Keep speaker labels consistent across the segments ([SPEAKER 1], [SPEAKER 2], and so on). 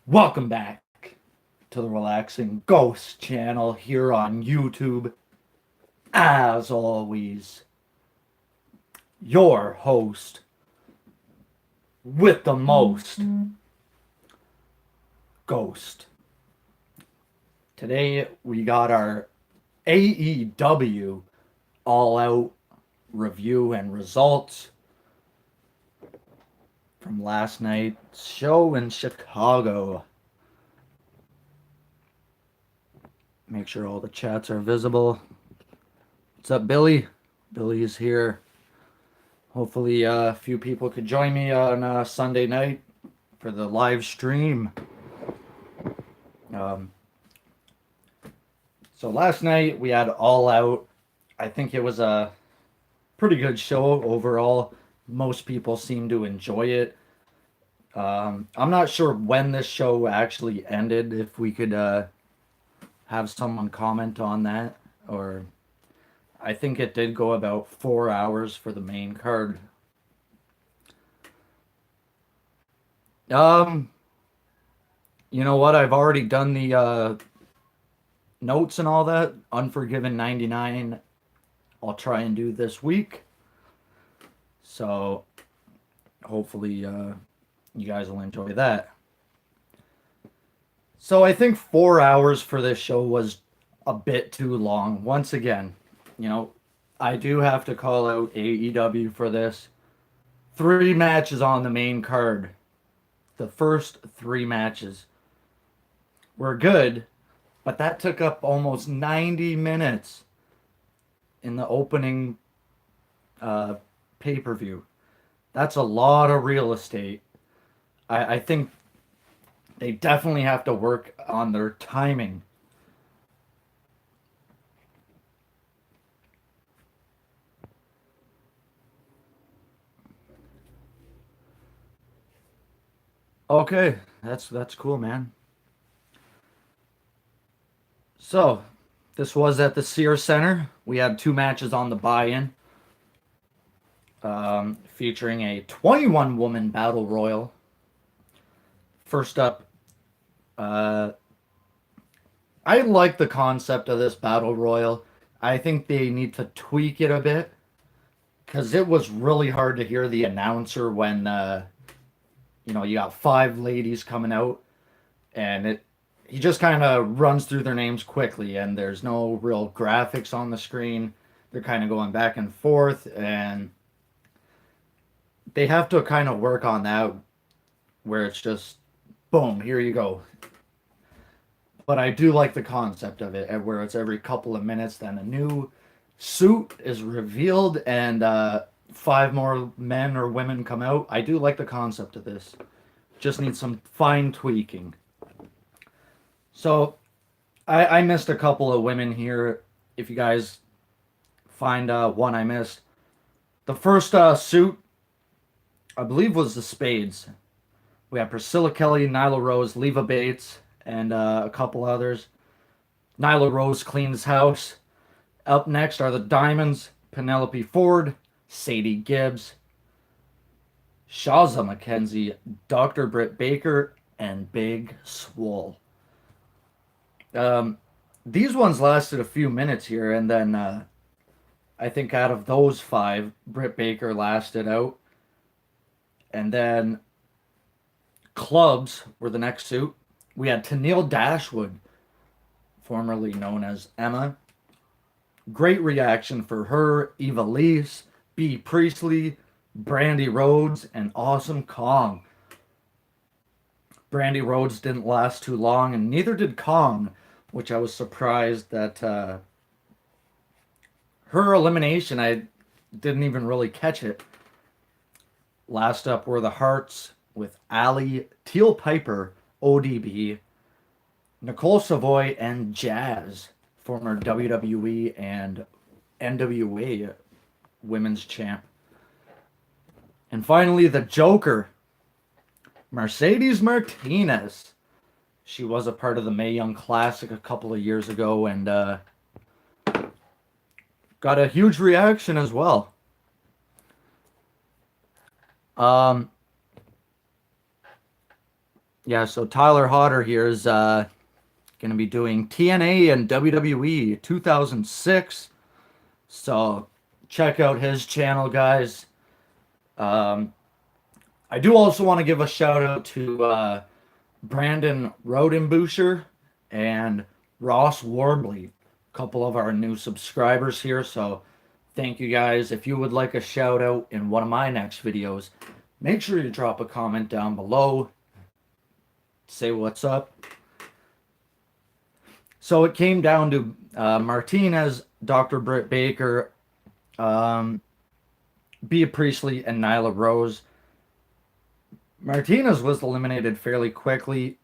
[SPEAKER 1] Welcome back to the Relaxing Ghost channel here on YouTube. As always, your host with the most, Ghost. Today we got our AEW All Out review and results from last night's show in Chicago. Make sure all the chats are visible. What's up, Billy? Billy is here. Hopefully, a few people could join me on Sunday night for the live stream. So last night we had All Out. I think it was a pretty good show overall. Most people seem to enjoy it. I'm not sure when this show actually ended. If we could have someone comment on that, or I think it did go about 4 hours for the main card. You know what? I've already done the notes and all that. Unforgiven 99. I'll try and do this week. So hopefully you guys will enjoy that. So I think 4 hours for this show was a bit too long. Once again, I do have to call out AEW for this. 3 matches on the main card. The first 3 matches were good, but that took up almost 90 minutes in the opening pay-per-view. That's a lot of real estate. I think they definitely have to work on their timing. Okay, that's cool, man. So, this was at the Sears Center. We had 2 matches on the buy-in, featuring a 21-woman battle royal. First up, I like the concept of this battle royal. I think they need to tweak it a bit because it was really hard to hear the announcer when you got 5 ladies coming out, and he just kind of runs through their names quickly, and there's no real graphics on the screen. They're kind of going back and forth, and they have to kind of work on that where it's just boom, here you go. But I do like the concept of it, where it's every couple of minutes, then a new suit is revealed, and 5 more men or women come out. I do like the concept of this. Just need some fine tweaking. So, I missed a couple of women here. If you guys find one I missed. The first suit, I believe, was the Spades. We have Priscilla Kelly, Nyla Rose, Leva Bates, and a couple others. Nyla Rose cleans house. Up next are the Diamonds, Penelope Ford, Sadie Gibbs, Shaza McKenzie, Dr. Britt Baker, and Big Swole. These ones lasted a few minutes here, and then I think out of those 5, Britt Baker lasted out. And then Clubs were the next suit. We had Tennille Dashwood, formerly known as Emma. Great reaction for her, Eva Lees, B. Priestley, Brandy Rhodes, and Awesome Kong. Brandy Rhodes didn't last too long, and neither did Kong, which I was surprised that her elimination, I didn't even really catch it. Last up were the Hearts with Allie, Teal Piper, ODB, Nicole Savoy, and Jazz, former WWE and NWA Women's Champ. And finally, the Joker, Mercedes Martinez. She was a part of the Mae Young Classic a couple of years ago, and got a huge reaction as well. Yeah, so Tyler Hodder here is going to be doing TNA and WWE 2006. So check out his channel, guys. Um, I do also want to give a shout out to Brandon Rodenbuscher and Ross Warbley, a couple of our new subscribers here. So thank you guys. If you would like a shout out in one of my next videos, make sure you drop a comment down below. Say what's up. So it came down to Martinez, Dr. Britt Baker, um, Bea Priestley, and Nyla Rose. Martinez was eliminated fairly quickly,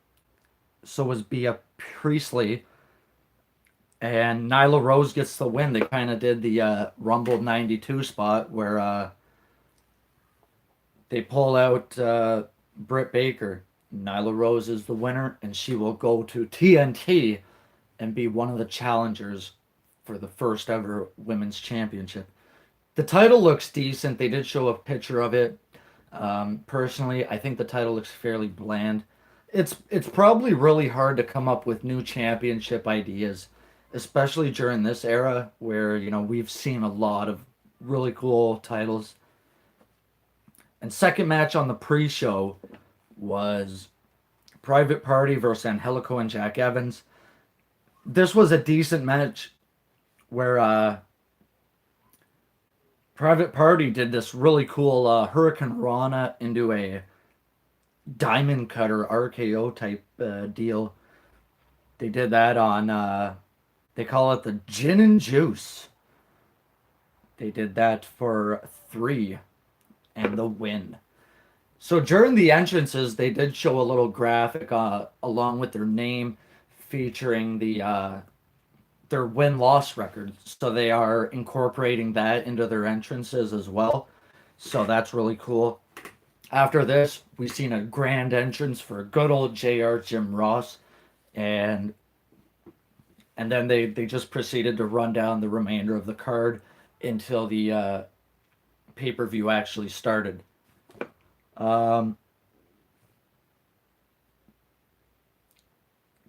[SPEAKER 1] so was Bea Priestley, and Nyla Rose gets the win. They kind of did the Rumble 92 spot where they pull out Britt Baker. Nyla Rose is the winner, and she will go to TNT and be one of the challengers for the first ever women's championship. The title looks decent. They did show a picture of it. Personally, I think the title looks fairly bland. It's probably really hard to come up with new championship ideas, especially during this era where we've seen a lot of really cool titles. And second match on the pre-show was Private Party versus Angelico and Jack Evans. This was a decent match where Private Party did this really cool Hurricane Rana into a diamond cutter RKO type deal. They did that on, they call it the Gin and Juice. They did that for 3 and the win. So during the entrances, they did show a little graphic along with their name featuring their win-loss record. So they are incorporating that into their entrances as well. So that's really cool. After this, we've seen a grand entrance for good old JR Jim Ross. And then they just proceeded to run down the remainder of the card until the pay-per-view actually started.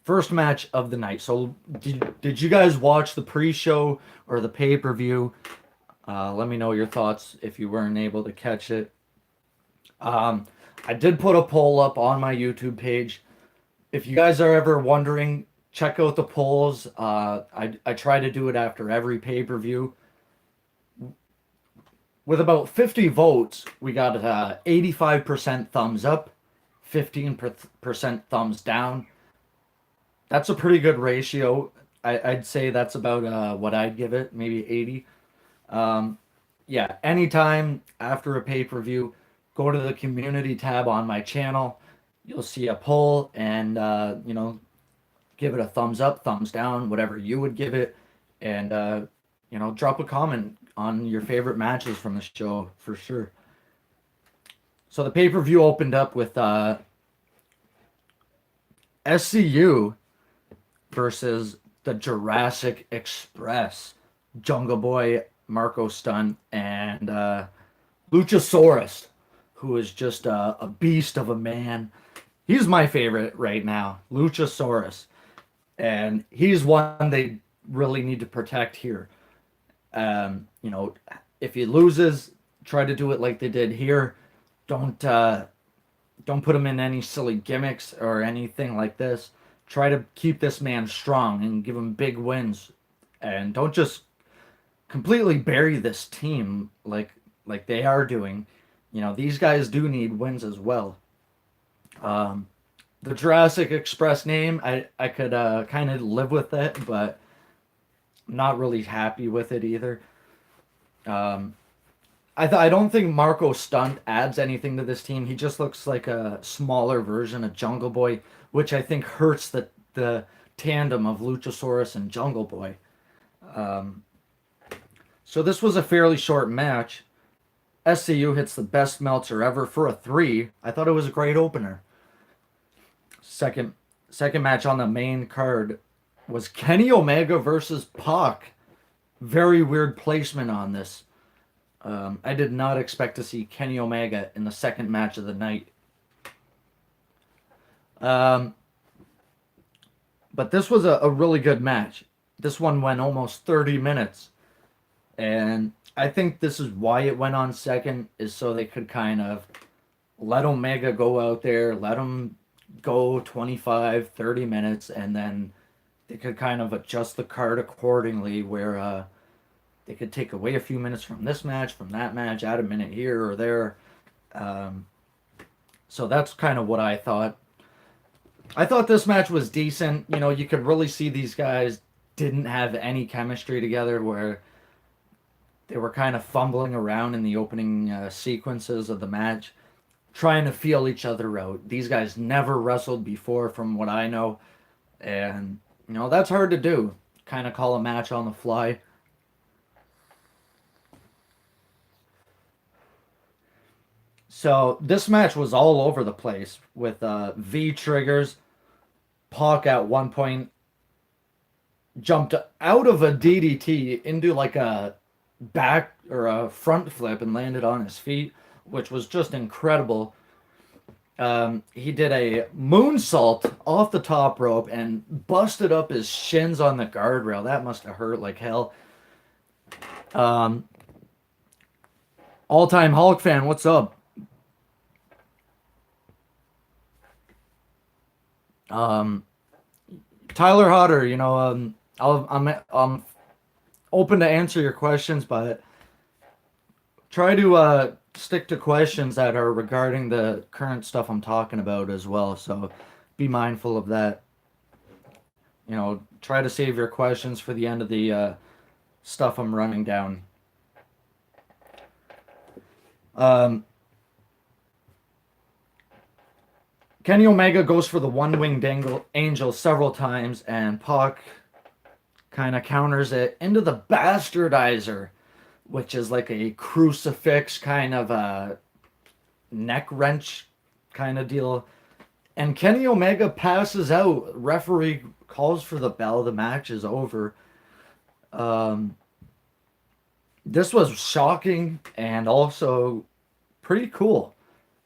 [SPEAKER 1] First match of the night. So did you guys watch the pre-show or the pay-per-view? Let me know your thoughts if you weren't able to catch it. I did put a poll up on my YouTube page. If you guys are ever wondering, check out the polls. I try to do it after every pay-per-view. With about 50 votes, we got 85% thumbs up, 15% thumbs down. That's a pretty good ratio. I'd say that's about what I'd give it, maybe 80. Yeah, anytime after a pay-per-view, go to the community tab on my channel. You'll see a poll and, give it a thumbs up, thumbs down, whatever you would give it. And, drop a comment on your favorite matches from the show for sure. So the pay-per-view opened up with SCU versus the Jurassic Express, Jungle Boy, Marco Stunt, and Luchasaurus, who is just a beast of a man. He's my favorite right now, Luchasaurus. And he's one they really need to protect here. If he loses, try to do it like they did here. Don't put him in any silly gimmicks or anything like this. Try to keep this man strong and give him big wins, and don't just completely bury this team like they are doing. These guys do need wins as well. The Jurassic Express name, I could kind of live with it, but I'm not really happy with it either. I don't think Marco Stunt adds anything to this team. He just looks like a smaller version of Jungle Boy, which I think hurts the tandem of Luchasaurus and Jungle Boy. So this was a fairly short match. SCU hits the best Meltzer ever for a 3. I thought it was a great opener. Second match on the main card was Kenny Omega versus Pac. Very weird placement on this. I did not expect to see Kenny Omega in the second match of the night. Um, but this was a really good match. This one went almost 30 minutes. And I think this is why it went on second, is so they could kind of let Omega go out there, let him go 25, 30 minutes, and then they could kind of adjust the card accordingly where they could take away a few minutes from this match, from that match, add a minute here or there. Um, so that's kind of what I thought. I thought this match was decent. You know, you could really see these guys didn't have any chemistry together where they were kind of fumbling around in the opening sequences of the match, trying to feel each other out. These guys never wrestled before, from what I know, and you know that's hard to do. Kind of call a match on the fly. So this match was all over the place with V triggers. Pac at one point jumped out of a DDT into like a back or a front flip and landed on his feet, which was just incredible. He did a moonsault off the top rope and busted up his shins on the guardrail. That must have hurt like hell. Um, All-time Hulk fan, what's up? Um, Tyler Hodder, you know, I'm open to answer your questions, but try to stick to questions that are regarding the current stuff I'm talking about as well. So be mindful of that. You know, try to save your questions for the end of the stuff I'm running down. Um, Kenny Omega goes for the one winged angel several times, and Pac kind of counters it into the bastardizer, which is like a crucifix kind of a neck wrench kind of deal. And Kenny Omega passes out. Referee calls for the bell. The match is over. Um, this was shocking and also pretty cool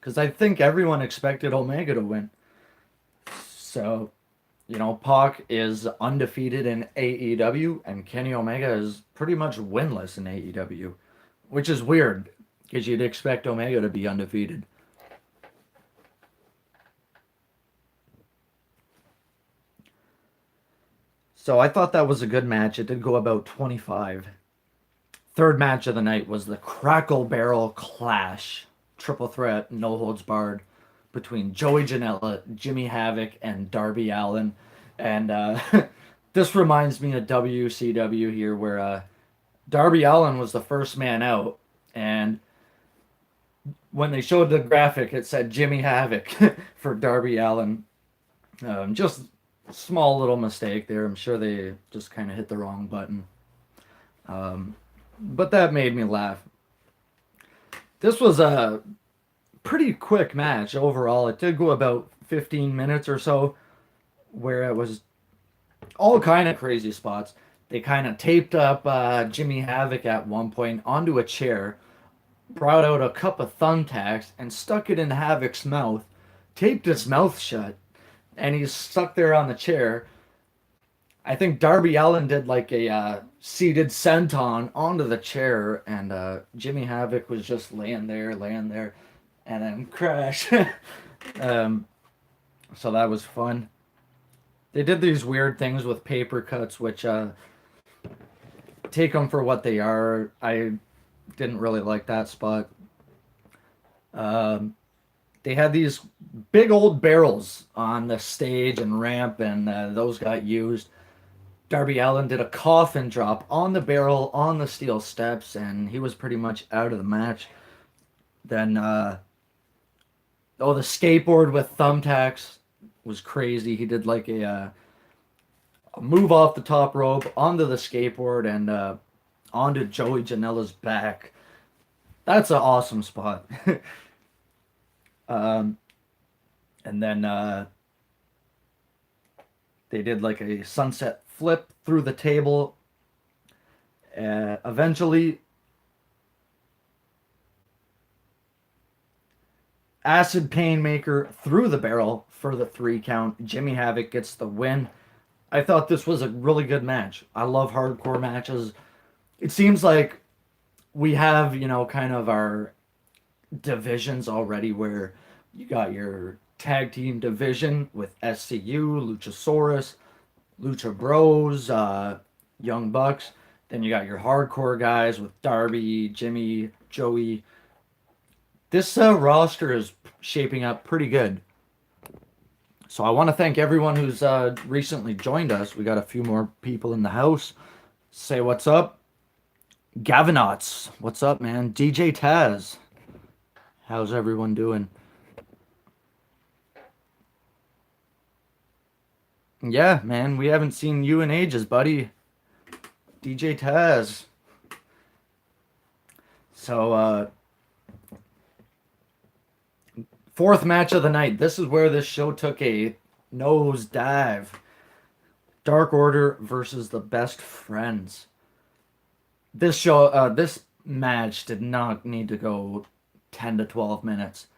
[SPEAKER 1] because I think everyone expected Omega to win. So, you know, Pac is undefeated in AEW and Kenny Omega is pretty much winless in AEW, which is weird because you'd expect Omega to be undefeated. So I thought that was a good match. It did go about 25. Third match of the night was the Crackle Barrel Clash. Triple threat, no holds barred, between Joey Janela, Jimmy Havoc, and Darby Allin. And this reminds me of WCW here, where Darby Allin was the first man out. And when they showed the graphic, it said Jimmy Havoc for Darby Allin. Just small little mistake there. I'm sure they just kind of hit the wrong button. Um, but that made me laugh. This was a pretty quick match overall. It did go about 15 minutes or so, where it was all kind of crazy spots. They kind of taped up Jimmy Havoc at one point onto a chair, brought out a cup of thumbtacks, and stuck it in Havoc's mouth, taped his mouth shut, and he's stuck there on the chair. I think Darby Allin did like a seated senton onto the chair, and Jimmy Havoc was just laying there, and then crash. um, so that was fun. They did these weird things with paper cuts, which take them for what they are. I didn't really like that spot. Um, they had these big old barrels on the stage and ramp, and those got used. Darby Allin did a coffin drop on the barrel on the steel steps, and he was pretty much out of the match. Then, the skateboard with thumbtacks was crazy. He did like a move off the top rope onto the skateboard and onto Joey Janela's back. That's an awesome spot. um, and then they did like a sunset flip through the table. Eventually, Acid Painmaker through the barrel for the 3 count. Jimmy Havoc gets the win. I thought this was a really good match. I love hardcore matches. It seems like we have, kind of our divisions already where you got your tag team division with SCU, Luchasaurus, Lucha Bros, Young Bucks. Then you got your hardcore guys with Darby, Jimmy, Joey. This roster is shaping up pretty good. So I want to thank everyone who's recently joined us. We got a few more people in the house. Say what's up. Gavinotts, what's up, man? DJ Taz, how's everyone doing? Yeah, man, we haven't seen you in ages, buddy. DJ Taz. So, fourth match of the night. This is where this show took a nosedive. Dark Order versus the Best Friends. This match did not need to go 10 to 12 minutes.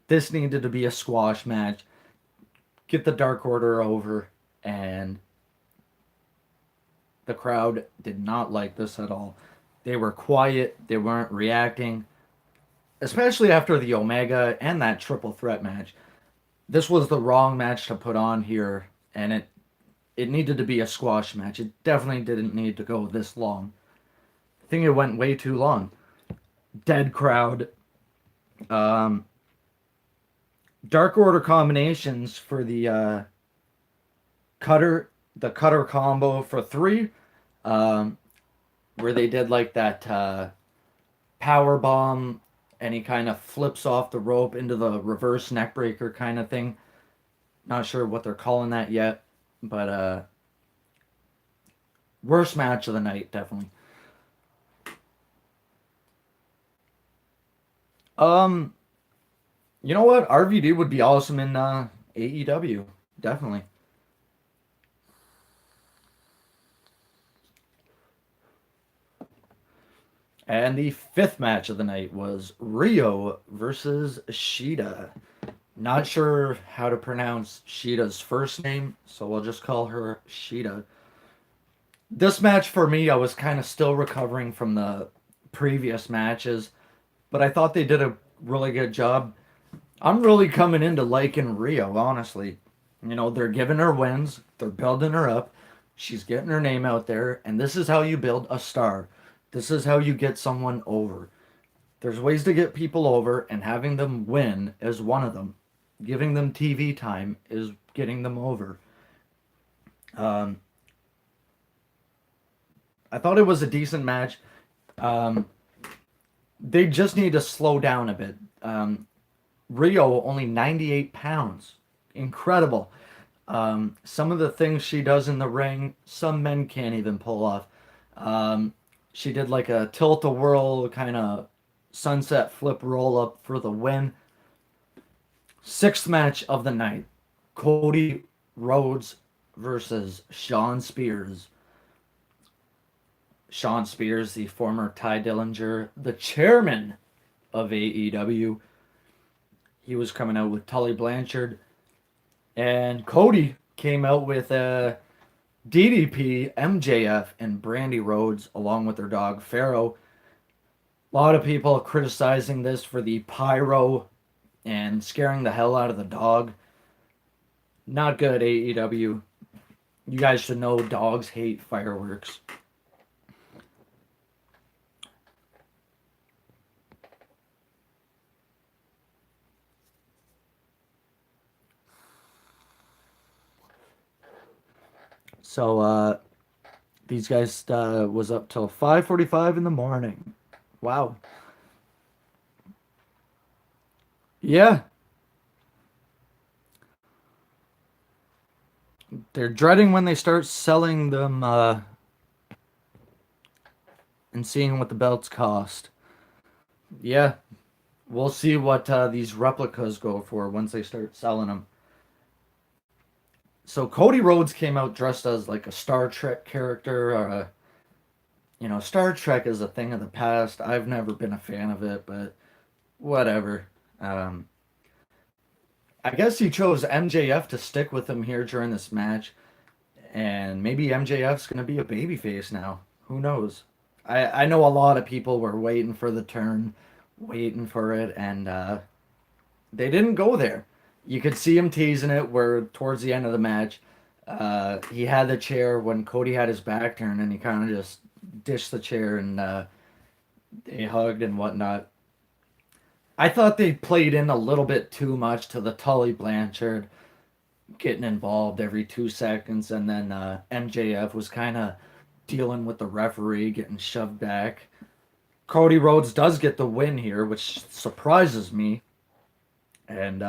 [SPEAKER 1] This needed to be a squash match. Get the Dark Order over, and the crowd did not like this at all. They were quiet, they weren't reacting, especially after the Omega and that triple threat match. This was the wrong match to put on here, and it needed to be a squash match. It definitely didn't need to go this long. I think it went way too long. Dead crowd. Dark Order combinations for the cutter combo for 3, where they did like that power bomb, and he kind of flips off the rope into the reverse neckbreaker kind of thing. Not sure what they're calling that yet, but worst match of the night, definitely. Um, you know what? RVD would be awesome in AEW, definitely. And the fifth match of the night was Rio versus Shida. Not sure how to pronounce Shida's first name, so we'll just call her Shida. This match for me, I was kind of still recovering from the previous matches, but I thought they did a really good job. I'm really coming into liking Rio, honestly. They're giving her wins, they're building her up, she's getting her name out there, and this is how you build a star. This is how you get someone over. There's ways to get people over, and having them win is one of them. Giving them TV time is getting them over. Um, I thought it was a decent match. Um, they just need to slow down a bit. Rio, only 98 pounds. Incredible. Some of the things she does in the ring, some men can't even pull off. She did like a tilt-a-whirl kind of sunset flip roll-up for the win. Sixth match of the night. Cody Rhodes versus Shawn Spears. Shawn Spears, the former Ty Dillinger, the chairman of AEW. He was coming out with Tully Blanchard. And Cody came out with DDP, MJF, and Brandy Rhodes, along with their dog Pharaoh. A lot of people criticizing this for the pyro and scaring the hell out of the dog. Not good, AEW. You guys should know dogs hate fireworks. So, these guys was up till 5:45 in the morning. Wow. Yeah, they're dreading when they start selling them and seeing what the belts cost. Yeah, we'll see what these replicas go for once they start selling them. So Cody Rhodes came out dressed as like a Star Trek character. Star Trek is a thing of the past. I've never been a fan of it, but whatever. Um, I guess he chose MJF to stick with him here during this match, and maybe MJF's gonna be a babyface now. Who knows? I know a lot of people were waiting for the turn, waiting for it, and they didn't go there. You could see him teasing it where towards the end of the match, he had the chair when Cody had his back turned, and he kind of just dished the chair, and they hugged and whatnot. I thought they played in a little bit too much to the Tully Blanchard getting involved every 2 seconds, and then MJF was kind of dealing with the referee getting shoved back. Cody Rhodes does get the win here, which surprises me, and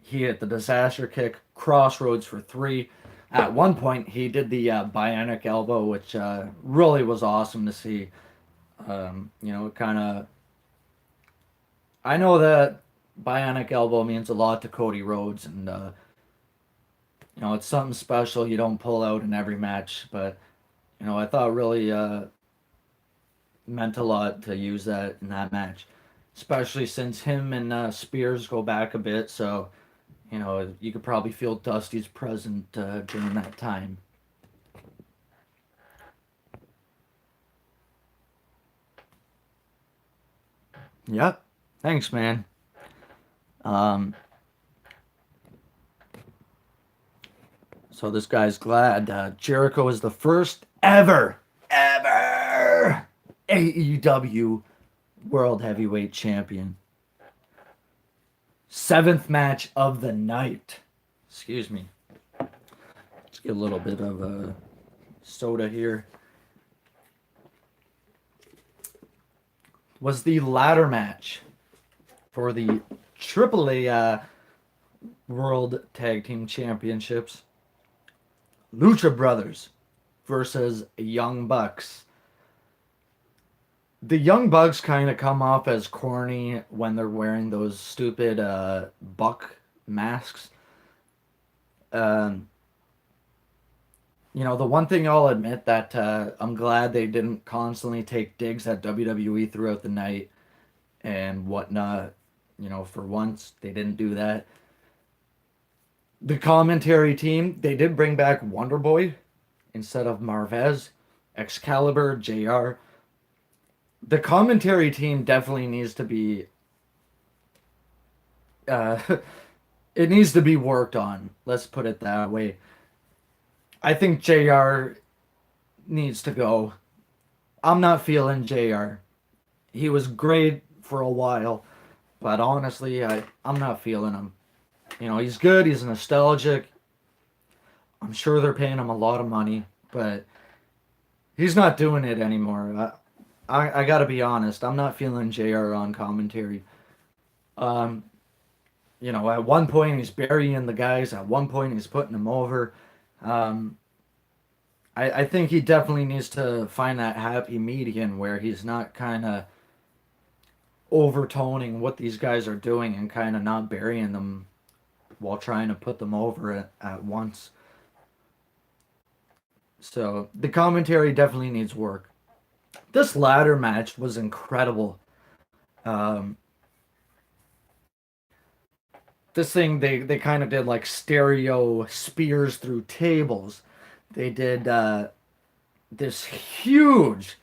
[SPEAKER 1] he hit the disaster kick, crossroads for 3. At one point, he did the bionic elbow, which really was awesome to see. It kind of. I know that bionic elbow means a lot to Cody Rhodes, and it's something special you don't pull out in every match. But I thought really meant a lot to use that in that match, especially since him and Spears go back a bit. So you could probably feel Dusty's present during that time. Yep. Thanks, man. Um, so this guy's glad Jericho is the first ever AEW World Heavyweight Champion. 7th match of the night. Excuse me. Let's get a little bit of soda here. Was the ladder match for the AAA World Tag Team Championships. Lucha Brothers versus Young Bucks. The Young Bucks kind of come off as corny when they're wearing those stupid buck masks. The one thing I'll admit that I'm glad they didn't constantly take digs at WWE throughout the night and whatnot. For once, they didn't do that. The commentary team, they did bring back Wonder Boy instead of Marvez, Excalibur, JR. The commentary team definitely needs to be uh, it needs to be worked on. Let's put it that way. I think JR needs to go. I'm not feeling JR. He was great for a while, but honestly, I'm not feeling him. He's good, he's nostalgic. I'm sure they're paying him a lot of money, but he's not doing it anymore. I gotta be honest, I'm not feeling JR on commentary. Um, at one point he's burying the guys, at one point he's putting them over. Um, I think he definitely needs to find that happy median where he's not kind of overtoning what these guys are doing and kind of not burying them while trying to put them over at once. So the commentary definitely needs work. This ladder match was incredible. Um, this thing they kind of did like stereo spears through tables. They did this huge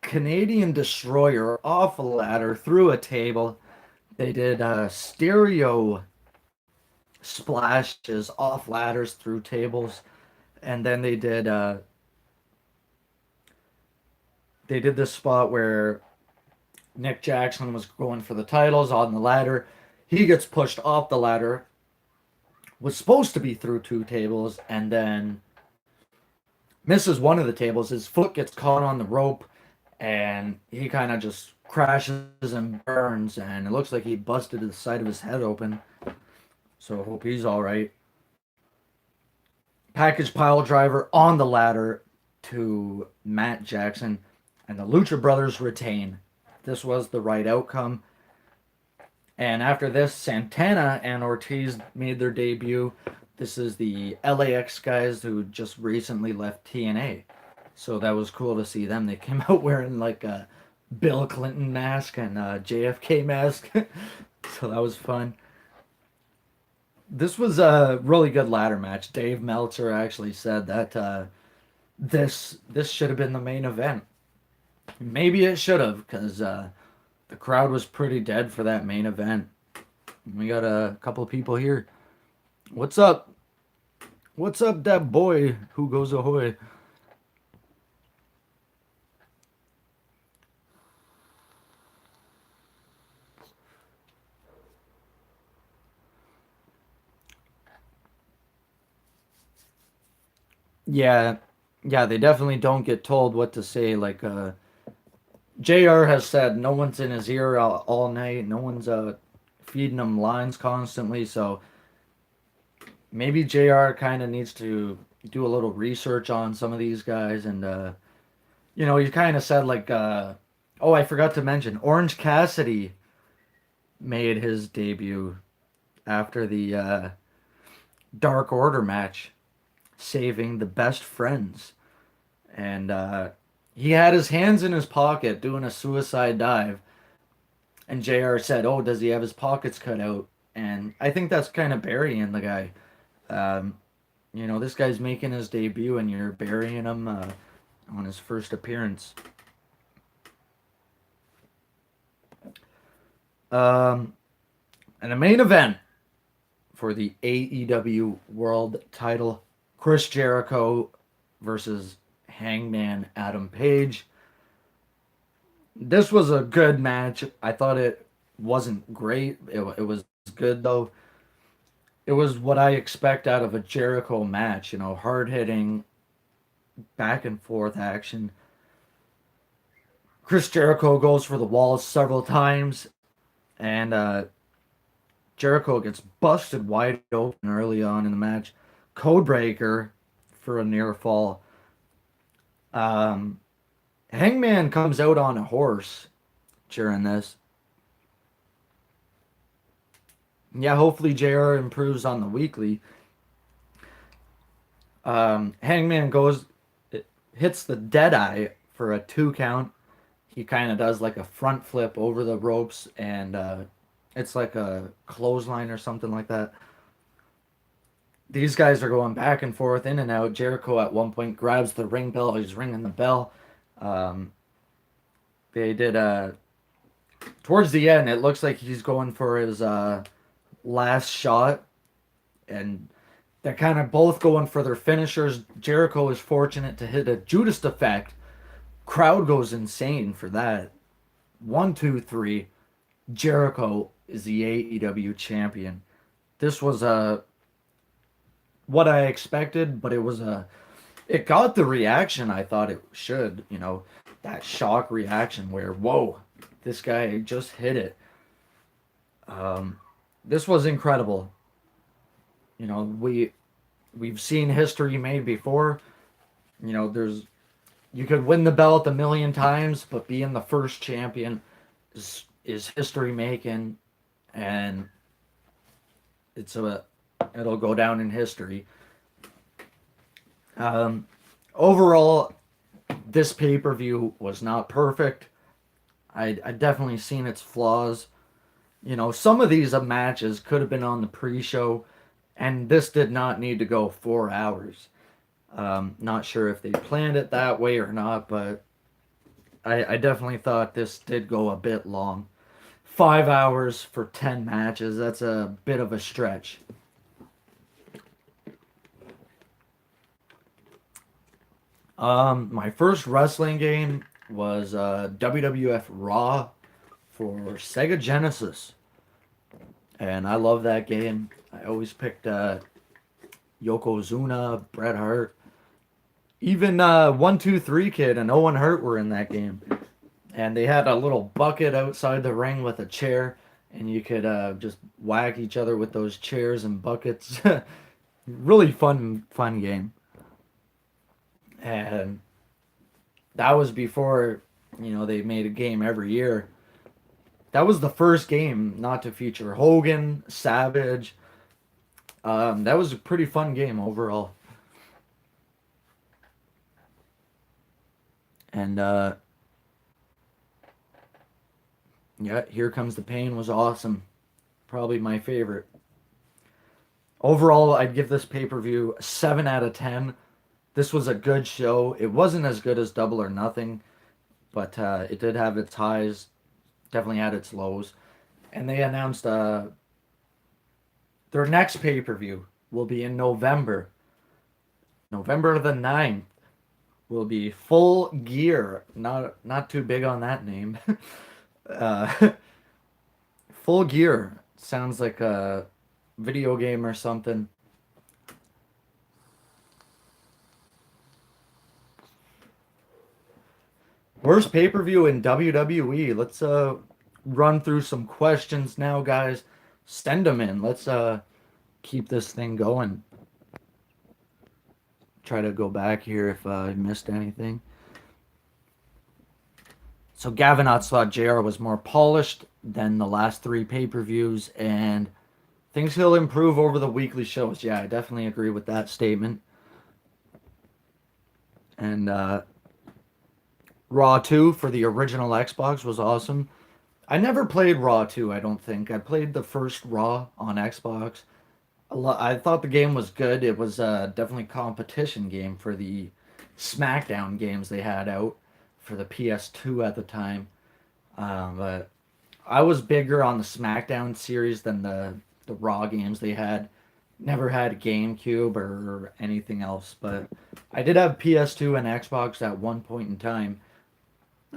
[SPEAKER 1] Canadian destroyer off a ladder through a table. They did stereo splashes off ladders through tables, and then they did this spot where Nick Jackson was going for the titles on the ladder. He gets pushed off the ladder. Was supposed to be through 2 tables, and then misses one of the tables. His foot gets caught on the rope, and he kind of just crashes and burns, and it looks like he busted the side of his head open. So I hope he's all right. Package pile driver on the ladder to Matt Jackson, and the Lucha Brothers retain. This was the right outcome. And after this, Santana and Ortiz made their debut. This is the LAX guys who just recently left TNA. So that was cool to see them. They came out wearing like a Bill Clinton mask and a JFK mask. So that was fun. This was a really good ladder match. Dave Meltzer actually said that this should have been the main event. Maybe it should have, because the crowd was pretty dead for that main event. We got a couple people here. What's up? What's up, that boy who goes ahoy? Yeah, yeah, they definitely don't get told what to say. Like JR has said, no one's in his ear all night. No one's feeding him lines constantly. So maybe JR kind of needs to do a little research on some of these guys. And he kind of said like, oh, I forgot to mention, Orange Cassidy made his debut after the Dark Order match, saving the best friends. And he had his hands in his pocket doing a suicide dive. And JR said, oh, does he have his pockets cut out? And I think that's kind of burying the guy. Um, this guy's making his debut and you're burying him on his first appearance. Um, and the main event for the AEW World title, Chris Jericho versus Hangman Adam Page. This was a good match. I thought it wasn't great. It was good though. It was what I expect out of a Jericho match. Hard hitting, back and forth action. Chris Jericho goes for the walls several times, and Jericho gets busted wide open early on in the match. Codebreaker for a near fall. Um, Hangman comes out on a horse during this. Yeah, hopefully JR improves on the weekly. Hangman hits the dead eye for a 2 count. He kind of does like a front flip over the ropes, and it's like a clothesline or something like that. These guys are going back and forth, in and out. Jericho at one point grabs the ring bell. He's ringing the bell. Um, they did towards the end. It looks like he's going for his last shot, and they're kind of both going for their finishers. Jericho is fortunate to hit a Judas effect. Crowd goes insane for that. 1, 2, 3. Jericho is the AEW champion. This was what I expected, but it got the reaction I thought it should. That shock reaction where, whoa, this guy just hit it. This was incredible. We've seen history made before. There's you could win the belt a million times, but being the first champion is history making, and it'll go down in history. Um, Overall, this pay per view was not perfect. I definitely seen its flaws. Some of these matches could have been on the pre-show, and this did not need to go 4 hours. Not sure if they planned it that way or not, but I definitely thought this did go a bit long. 5 hours for 10 matches, that's a bit of a stretch. My first wrestling game was WWF Raw for Sega Genesis, and I love that game. I always picked Yokozuna, Bret Hart, even 1, 2, 3 Kid and Owen Hart were in that game. And they had a little bucket outside the ring with a chair, and you could just whack each other with those chairs and buckets. Really fun game. And that was before, they made a game every year. That was the first game not to feature Hogan, Savage. That was a pretty fun game overall. And yeah, Here Comes the Pain was awesome. Probably my favorite. Overall, I'd give this pay-per-view a 7 out of 10. This was a good show. It wasn't as good as Double or Nothing, but it did have its highs, definitely had its lows. And they announced their next pay-per-view will be in November. November the 9th will be Full Gear. Not too big on that name. uh, Full Gear sounds like a video game or something. Worst pay-per-view in WWE. Let's run through some questions now, guys. Send them in. Let's keep this thing going. Try to go back here if I missed anything. So Gavin Ott thought JR was more polished than the last three pay-per-views and thinks he'll improve over the weekly shows. Yeah, I definitely agree with that statement. And Raw 2 for the original Xbox was awesome. I never played Raw 2, I don't think. I played the first Raw on Xbox. I thought the game was good. It was definitely a competition game for the SmackDown games they had out for the PS2 at the time. But I was bigger on the SmackDown series than the Raw games they had. Never had a GameCube or anything else, but I did have PS2 and Xbox at one point in time.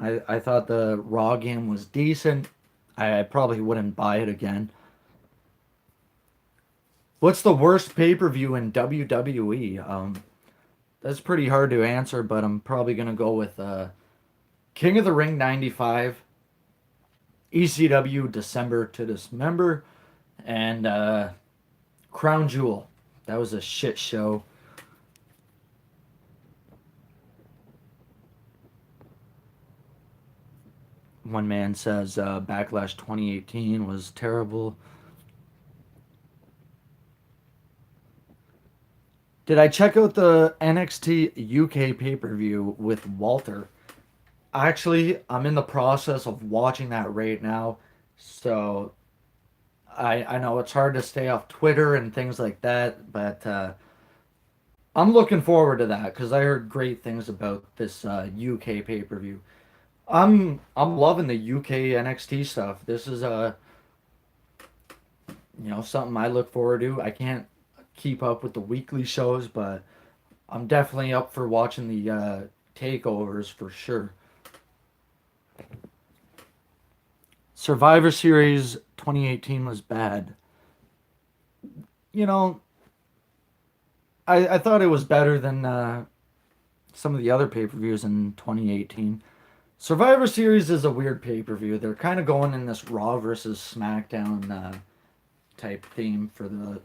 [SPEAKER 1] I thought the Raw game was decent. I probably wouldn't buy it again. What's the worst pay-per-view in WWE? That's pretty hard to answer, but I'm probably going to go with King of the Ring 95, ECW December to Dismember, and Crown Jewel. That was a shit show. One man says Backlash 2018 was terrible. Did I check out the NXT UK pay-per-view with Walter? Actually, I'm in the process of watching that right now. So I know it's hard to stay off Twitter and things like that, but I'm looking forward to that because I heard great things about this UK pay-per-view. I'm loving the UK NXT stuff. This is something I look forward to. I can't keep up with the weekly shows, but I'm definitely up for watching the takeovers for sure. Survivor Series 2018 was bad. You know, I thought it was better than some of the other pay-per-views in 2018. Survivor Series is a weird pay-per-view. They're kind of going in this Raw versus SmackDown type theme for the...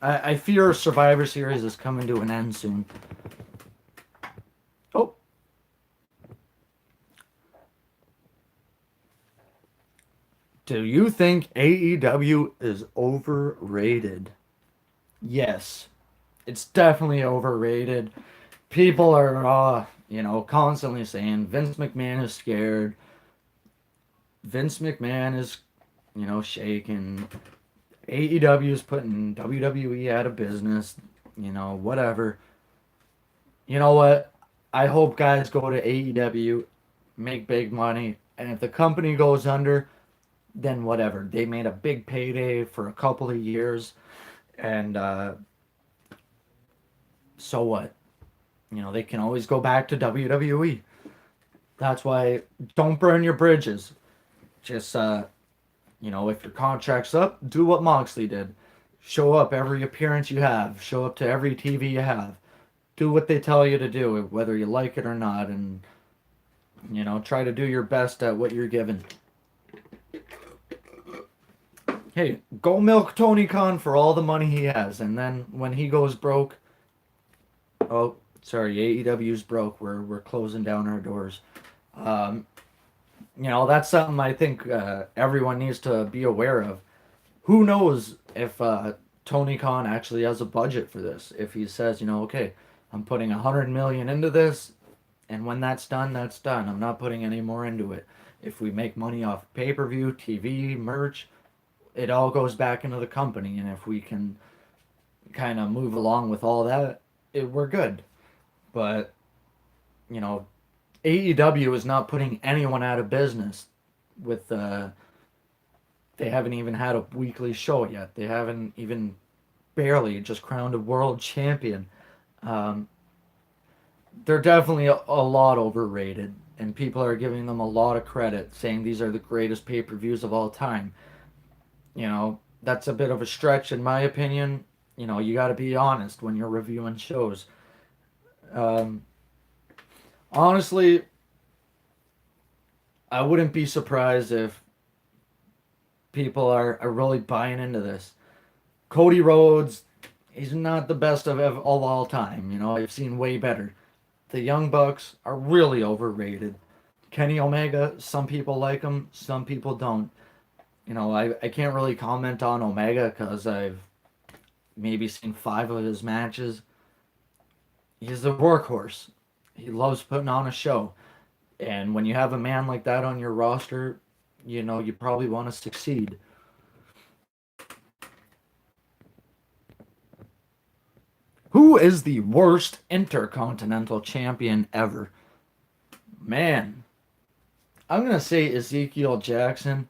[SPEAKER 1] I fear Survivor Series is coming to an end soon. Oh. Do you think AEW is overrated? Yes. It's definitely overrated. People are, constantly saying Vince McMahon is scared. Vince McMahon is, shaking. AEW is putting WWE out of business, whatever. You know what? I hope guys go to AEW, make big money, and if the company goes under, then whatever. They made a big payday for a couple of years, and so what? They can always go back to WWE. That's why don't burn your bridges. Just if your contract's up, do what Moxley did. Show up every appearance you have. Show up to every TV you have. Do what they tell you to do, whether you like it or not, and try to do your best at what you're given. Hey, go milk Tony Khan for all the money he has, and then when he goes broke, oh, sorry, AEW's broke. We're closing down our doors. That's something I think everyone needs to be aware of. Who knows if Tony Khan actually has a budget for this? If he says, okay, I'm putting 100 million into this, and when that's done, that's done. I'm not putting any more into it. If we make money off pay-per-view, TV, merch, it all goes back into the company, and if we can kind of move along with all that, we're good. But you know, AEW is not putting anyone out of business. With they haven't even had a weekly show yet. They haven't even barely just crowned a world champion. Um, they're definitely a lot overrated, and people are giving them a lot of credit, saying these are the greatest pay per views of all time. That's a bit of a stretch, in my opinion. You got to be honest when you're reviewing shows. Um, Honestly, I wouldn't be surprised if people are really buying into this. Cody Rhodes, he's not the best of all time. I've seen way better. The Young Bucks are really overrated. Kenny Omega, some people like him, some people don't. I can't really comment on Omega because I've maybe seen 5 of his matches. He's a workhorse. He loves putting on a show. And when you have a man like that on your roster, you probably want to succeed. Who is the worst Intercontinental Champion ever? Man, I'm going to say Ezekiel Jackson.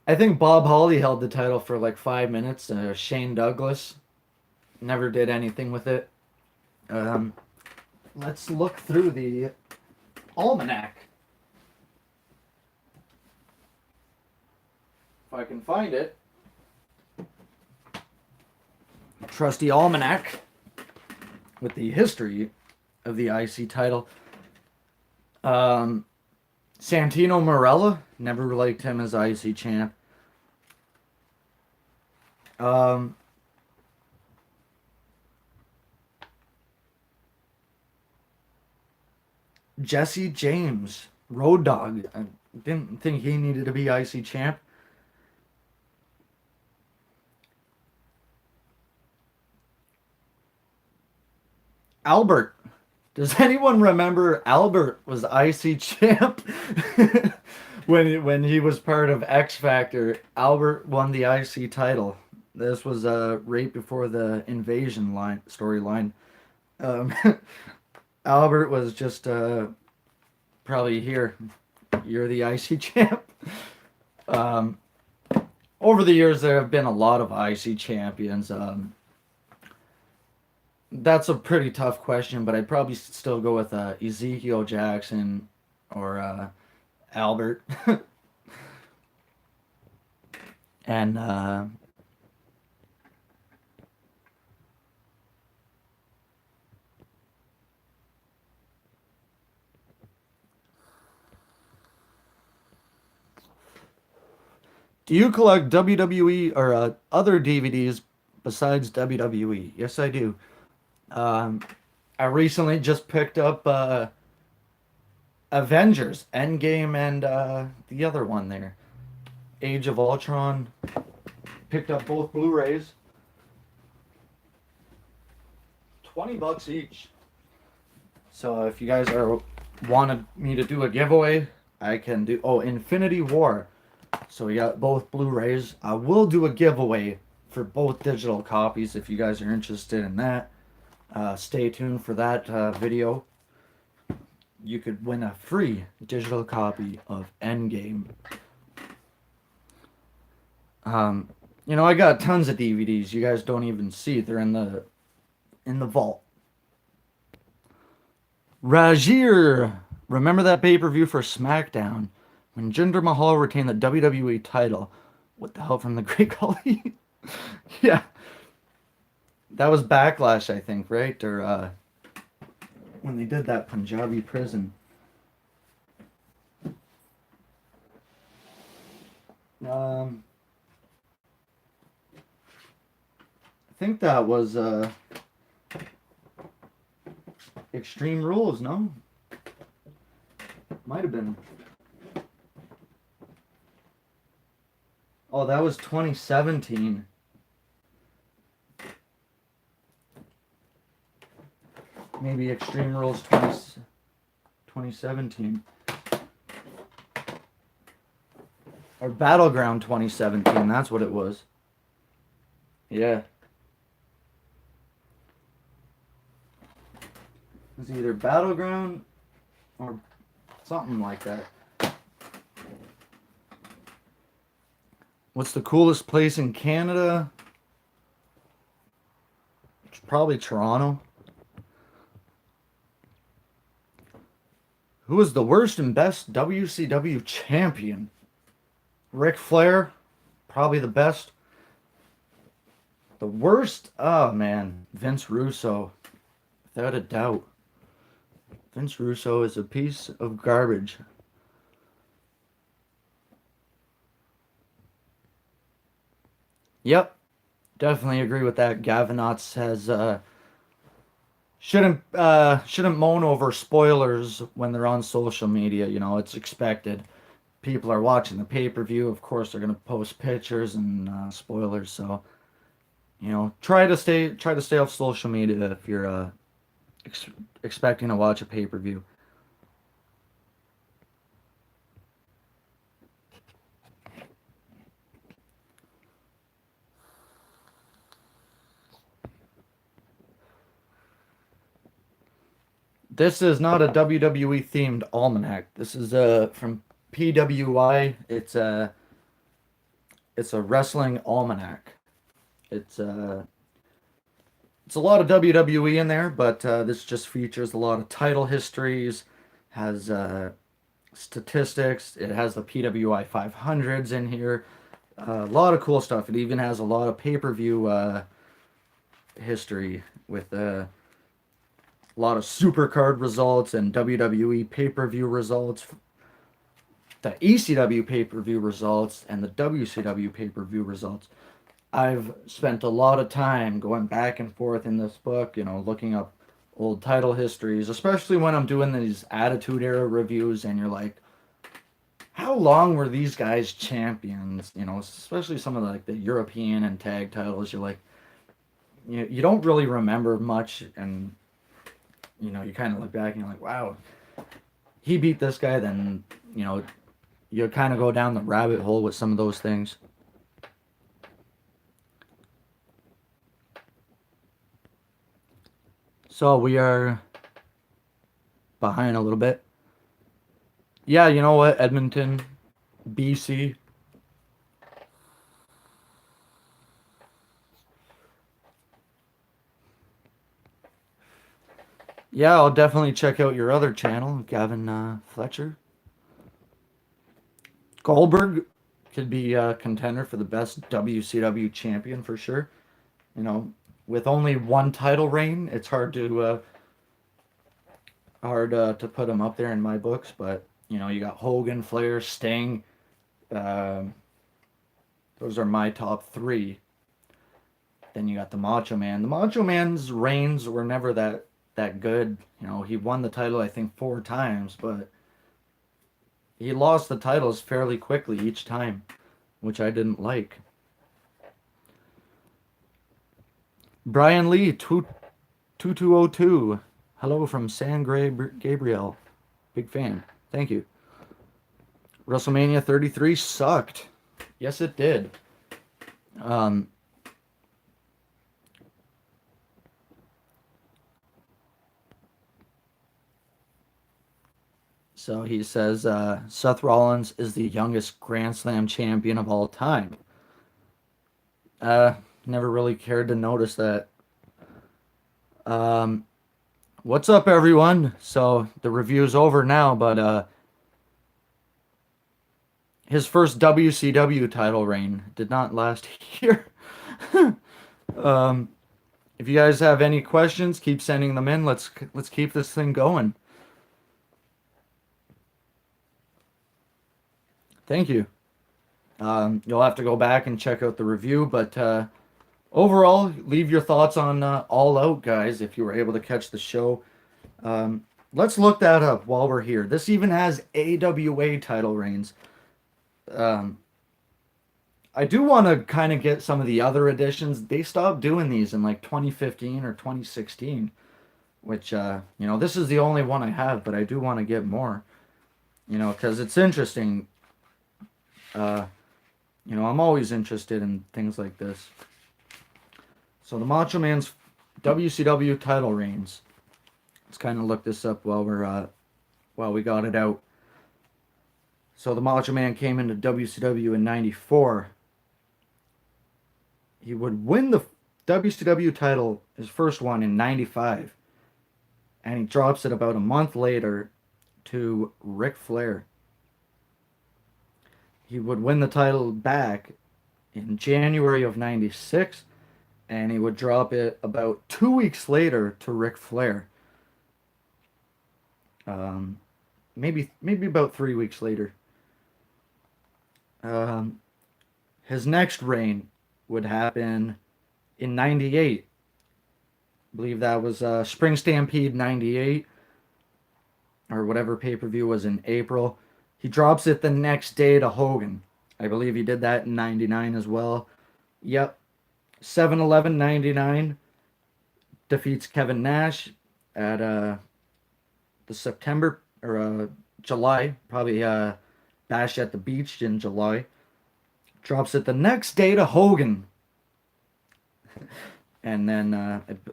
[SPEAKER 1] I think Bob Holly held the title for like 5 minutes. Shane Douglas never did anything with it. Um, let's look through the almanac. If I can find it. Trusty almanac with the history of the IC title. Santino Marella, never liked him as IC champ. Jesse James, Road Dogg. I didn't think he needed to be IC champ. Albert. Does anyone remember Albert was IC champ? when he was part of X Factor, Albert won the IC title. This was right before the invasion storyline. Um, Albert was just probably here. You're the IC champ. Um, Over the years, there have been a lot of IC champions. That's a pretty tough question, but I'd probably still go with Ezekiel Jackson or Albert. And do you collect WWE or other DVDs besides WWE? Yes, I do. Um, I recently just picked up Avengers, Endgame, and the other one there, Age of Ultron. Picked up both Blu-rays. $20 each. So if you guys wanted me to do a giveaway, I can do. Oh, Infinity War. So we got both Blu-rays. I will do a giveaway for both digital copies if you guys are interested in that. Stay tuned for that video. You could win a free digital copy of Endgame. I got tons of DVDs. You guys don't even see. They're in the vault. Rajir. Remember that pay-per-view for SmackDown when Jinder Mahal retained the WWE title? What the hell from the Great Khali? Yeah. That was Backlash, I think, right? Or when they did that Punjabi prison. I think that was Extreme Rules, no? Might have been. Oh, that was 2017. Maybe Extreme Rules 2017. Or Battleground 2017, that's what it was. Yeah. It was either Battleground or something like that. What's the coolest place in Canada? It's probably Toronto. Who is the worst and best WCW champion? Ric Flair, probably the best. The worst, oh man, Vince Russo, without a doubt. Vince Russo is a piece of garbage. Yep, definitely agree with that. Gavinotz has shouldn't moan over spoilers when they're on social media. You know, it's expected. People are watching the pay-per-view. Of course, they're gonna post pictures and spoilers. So, you know, try to stay off social media if you're ex- expecting to watch a pay-per-view. This is not a WWE themed almanac. This is from PWI. It's a wrestling almanac. It's it's a lot of WWE in there, but this just features a lot of title histories, has statistics. It has the PWI 500s in here. A lot of cool stuff. It even has a lot of pay-per-view history with a lot of supercard results and WWE pay-per-view results, the ECW pay-per-view results, and the WCW pay-per-view results. I've spent a lot of time going back and forth in this book, you know, looking up old title histories, especially when I'm doing these Attitude Era reviews, and you're like, how long were these guys champions? You know, especially some of the European and tag titles. You're like, you don't really remember much, and you kind of look back and you're like, wow, he beat this guy. Then you kind of go down the rabbit hole with some of those things. So we are behind a little bit. Yeah, you know what, Edmonton, BC. Yeah, I'll definitely check out your other channel, Gavin Fletcher. Goldberg could be a contender for the best WCW champion for sure. You know, with only one title reign, it's hard to put him up there in my books. But you got Hogan, Flair, Sting. Um those are my top three. Then you got the Macho Man. The Macho Man's reigns were never that good. He won the title I think 4 times, but he lost the titles fairly quickly each time, which I didn't like. Brian Lee, 2202. Hello from San Gabriel. Big fan. Thank you. WrestleMania 33 sucked. Yes, it did. Um, so he says Seth Rollins is the youngest Grand Slam champion of all time. Uh, Never really cared to notice that. Um, what's up, everyone? So the review's over now, but his first WCW title reign did not last here. um, if you guys have any questions, keep sending them in. Let's keep this thing going. Thank you. You'll have to go back and check out the review, but overall, leave your thoughts on All Out, guys, if you were able to catch the show. Let's look that up while we're here. This even has AWA title reigns. Um, I do want to kind of get some of the other editions. They stopped doing these in like 2015 or 2016, which, this is the only one I have, but I do want to get more, because it's interesting. Uh, I'm always interested in things like this. So the Macho Man's WCW title reigns. Let's kind of look this up while we got it out. So the Macho Man came into WCW in '94. He would win the WCW title, his first one in '95, and he drops it about a month later to Ric Flair. He would win the title back in January of '96, and he would drop it about 2 weeks later to Ric Flair. Um, maybe about 3 weeks later. Um, his next reign would happen in '98. I believe that was Spring Stampede '98 or whatever pay per view was in April. He drops it the next day to Hogan. I believe he did that in '99 as well. Yep. 7-11 '99 defeats Kevin Nash at the September or July, probably Bash at the Beach in July. Drops it the next day to Hogan. And then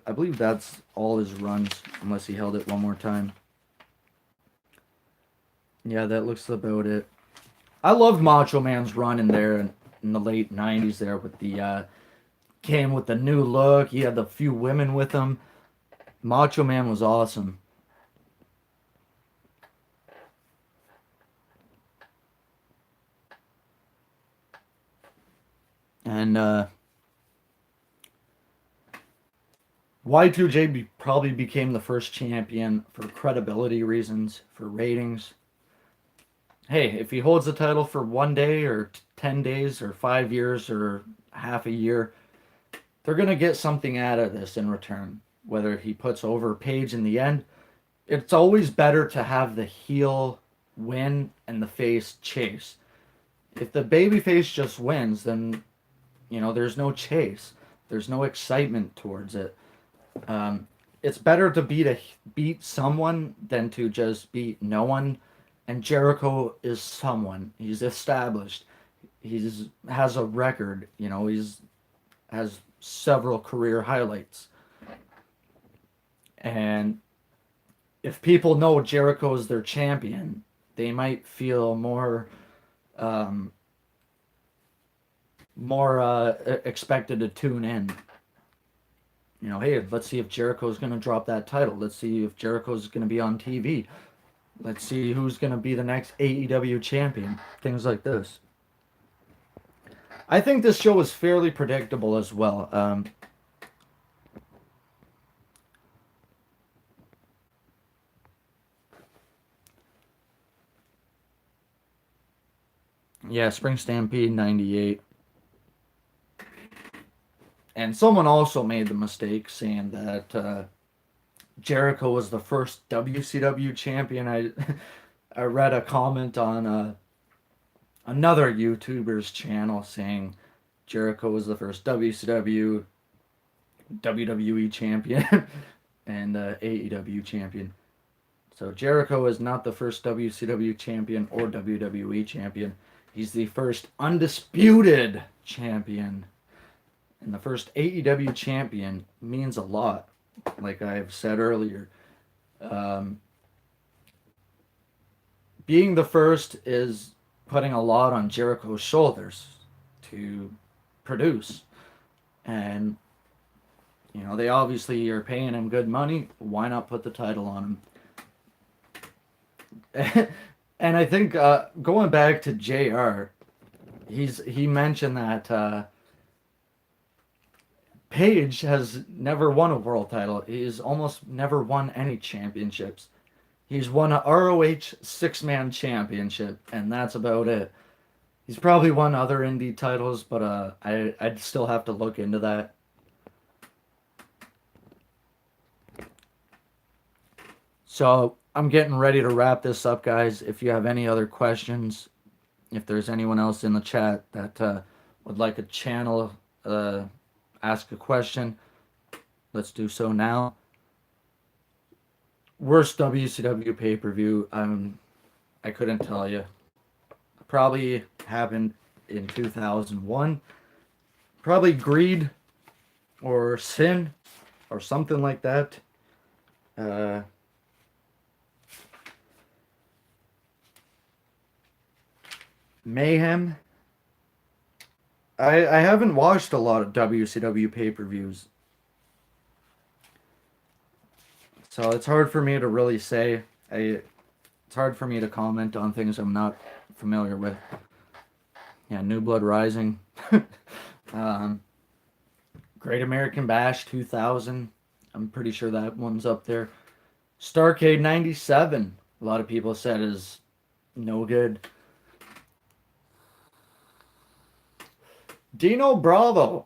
[SPEAKER 1] I believe that's all his runs, unless he held it one more time. Yeah, that looks about it. I loved Macho Man's run in there in the late '90s there with the came with the new look. He had the few women with him. Macho Man was awesome. And Y2J probably became the first champion for credibility reasons, for ratings. Hey, if he holds the title for 1 day or 10 days or 5 years or half a year, they're going to get something out of this in return. Whether he puts over Page in the end, it's always better to have the heel win and the face chase. If the babyface just wins, then, there's no chase. There's no excitement towards it. It's better to beat someone than to just beat no one. And Jericho is someone. He's established. He's has a record. He's has several career highlights. And if people know Jericho is their champion, they might feel um, more expected to tune in. Hey, let's see if Jericho's going to drop that title. Let's see if Jericho's going to be on TV. Let's see who's going to be the next AEW champion. Things like this. I think this show was fairly predictable as well. Yeah, Spring Stampede '98. And someone also made the mistake saying that Jericho was the first WCW champion. I read a comment on another YouTuber's channel saying Jericho was the first WCW, WWE champion, and AEW champion. So Jericho is not the first WCW champion or WWE champion. He's the first undisputed champion. And the first AEW champion means a lot, like I've said earlier. Um, Being the first is putting a lot on Jericho's shoulders to produce. And, they obviously are paying him good money. Why not put the title on him? And I think going back to JR, he mentioned that Page has never won a world title. He's almost never won any championships. He's won a ROH six-man championship, and that's about it. He's probably won other indie titles, but I'd still have to look into that. So I'm getting ready to wrap this up, guys. If you have any other questions, if there's anyone else in the chat that would like a channel, ask a question, let's do so now. Worst WCW pay-per-view, I couldn't tell you. Probably happened in 2001. Probably greed or sin or something like that. Uh, Mayhem. I haven't watched a lot of WCW pay-per-views, so it's hard for me to really say. It's hard for me to comment on things I'm not familiar with. Yeah, New Blood Rising. um, Great American Bash 2000. I'm pretty sure that one's up there. Starcade 97. A lot of people said is no good. Dino Bravo.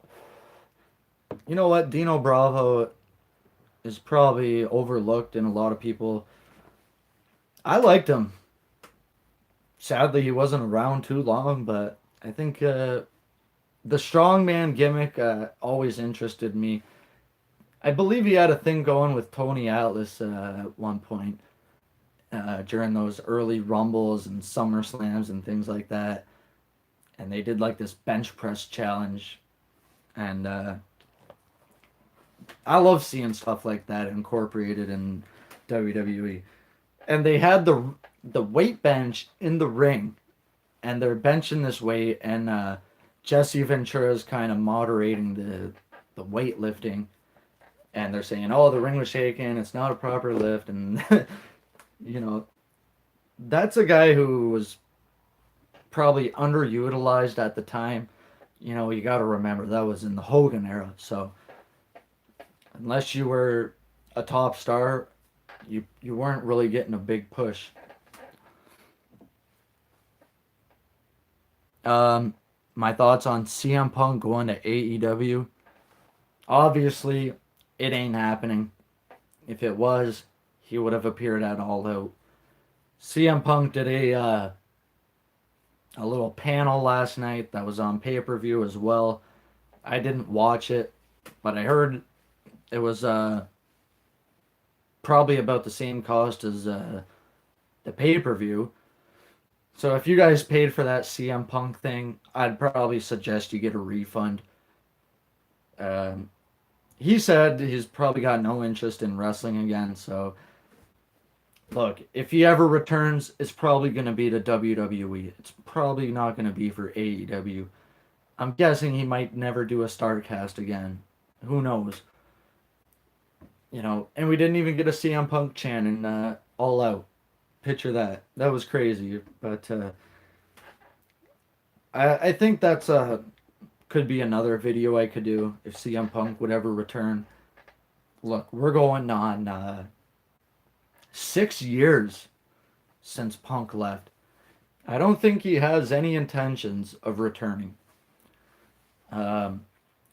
[SPEAKER 1] You know what? Dino Bravo is probably overlooked in a lot of people. I liked him. Sadly, he wasn't around too long, but I think the strongman gimmick always interested me. I believe he had a thing going with Tony Atlas at one point during those early Rumbles and SummerSlams and things like that. And they did like this bench press challenge. And I love seeing stuff like that incorporated in WWE. And they had the weight bench in the ring, and they're benching this weight, and Jesse Ventura is kind of moderating the weightlifting, and they're saying, "Oh, the ring was shaking. It's not a proper lift," and you know, that's a guy who was probably underutilized at the time. You know, you got to remember that was in the Hogan era, so unless you were a top star, you weren't really getting a big push. Um, my thoughts on CM Punk going to AEW. Obviously, it ain't happening. If it was, he would have appeared at All Out. CM Punk did a little panel last night that was on pay per view as well. I didn't watch it, but I heard it was probably about the same cost as the pay per view. So if you guys paid for that CM Punk thing, I'd probably suggest you get a refund. Um, he said he's probably got no interest in wrestling again. So look, if he ever returns, it's probably going to be to WWE. It's probably not going to be for AEW. I'm guessing he might never do a Starcast again. Who knows? You know, and we didn't even get a CM Punk chant in All Out. Picture that. That was crazy. But I think that's could be another video I could do if CM Punk would ever return. Look, we're going on 6 years since Punk left. I don't think he has any intentions of returning. Um,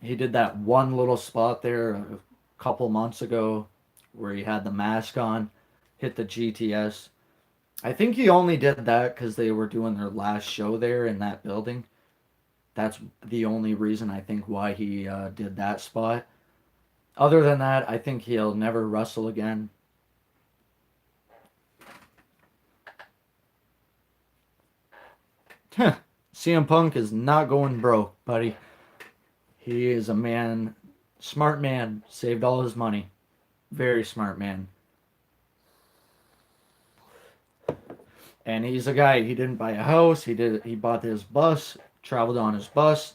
[SPEAKER 1] he did that one little spot there a couple months ago where he had the mask on, hit the GTS. I think he only did that because they were doing their last show there in that building. That's the only reason I think why he did that spot. Other than that, I think he'll never wrestle again. CM Punk is not going broke, buddy. He is a man, smart man, saved all his money. Very smart man. And he's a guy, he didn't buy a house, he bought his bus, traveled on his bus,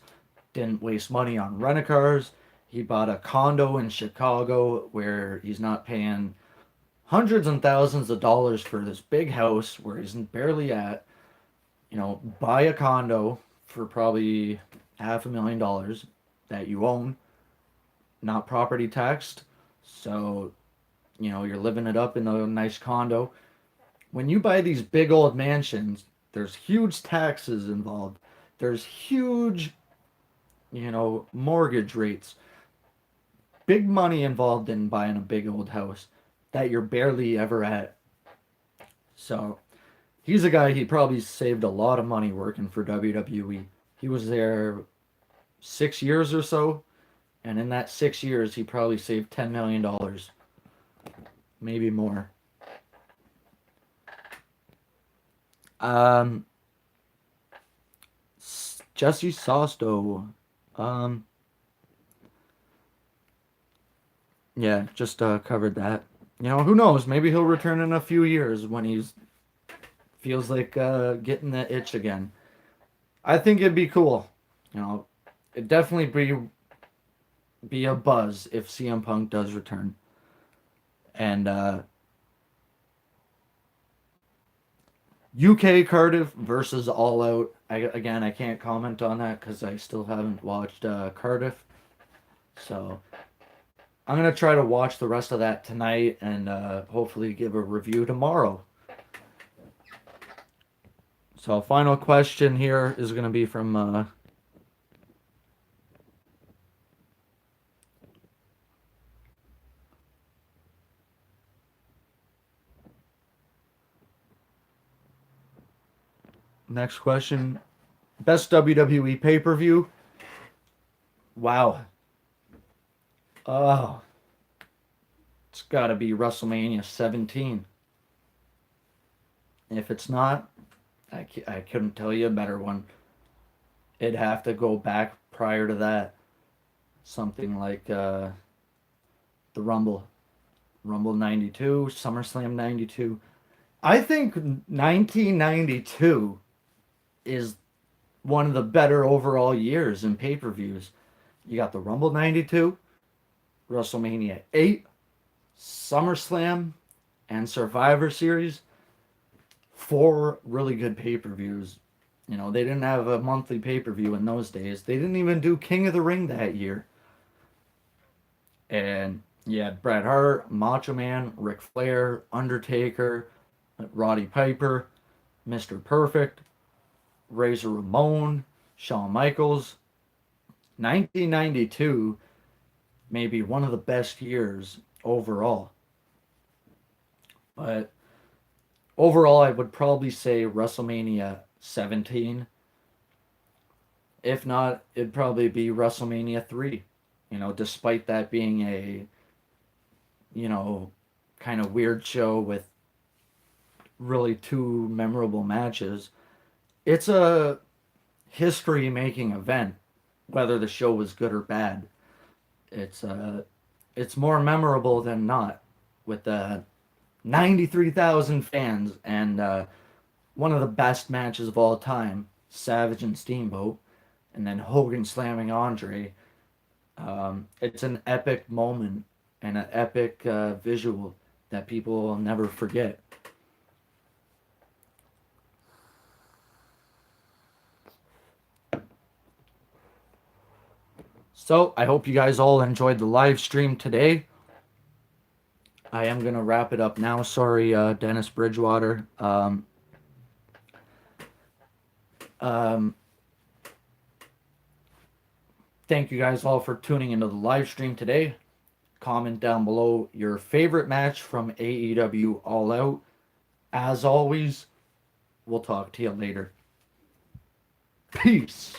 [SPEAKER 1] didn't waste money on rent-a-cars. He bought a condo in Chicago where he's not paying hundreds and thousands of dollars for this big house where he's barely at. You know, buy a condo for probably $500,000 that you own, not property taxed. So, you know, you're living it up in a nice condo. When you buy these big old mansions, there's huge taxes involved. There's huge, you know, mortgage rates. Big money involved in buying a big old house that you're barely ever at. So, he's a guy, he probably saved a lot of money working for WWE. He was there 6 years or so, and in that 6 years, he probably saved $10 million, maybe more. Um, Jesse Sosto. Um, yeah, just covered that. You know, who knows? Maybe he'll return in a few years when he's feels like getting that itch again. I think it'd be cool. You know, it'd definitely be a buzz if CM Punk does return. And UK Cardiff versus All Out. Again, I can't comment on that because I still haven't watched Cardiff. So I'm gonna try to watch the rest of that tonight and hopefully give a review tomorrow. So final question here is gonna be from next question. Best WWE pay-per-view? Wow. Oh, it's got to be WrestleMania 17. If it's not, I couldn't tell you a better one. It'd have to go back prior to that. Something like the Rumble 92, SummerSlam 92. I think 1992 is one of the better overall years in pay-per-views. You got the Rumble 92, WrestleMania 8, SummerSlam, and Survivor Series. Four really good pay-per-views. You know, they didn't have a monthly pay-per-view in those days. They didn't even do King of the Ring that year. And you had Bret Hart, Macho Man, Ric Flair, Undertaker, Roddy Piper, Mr. Perfect, Razor Ramon, Shawn Michaels. 1992 may be one of the best years overall. But overall, I would probably say WrestleMania 17. If not, it'd probably be WrestleMania 3. You know, despite that being a, you know, kind of weird show with really two memorable matches, it's a history making event, whether the show was good or bad. It's more memorable than not with the 93,000 fans and one of the best matches of all time, Savage and Steamboat, and then Hogan slamming Andre. It's an epic moment and an epic visual that people will never forget. So I hope you guys all enjoyed the live stream today. I am gonna wrap it up now. Sorry, Dennis Bridgewater. Um, thank you guys all for tuning into the live stream today. Comment down below your favorite match from AEW All Out. As always, we'll talk to you later. Peace.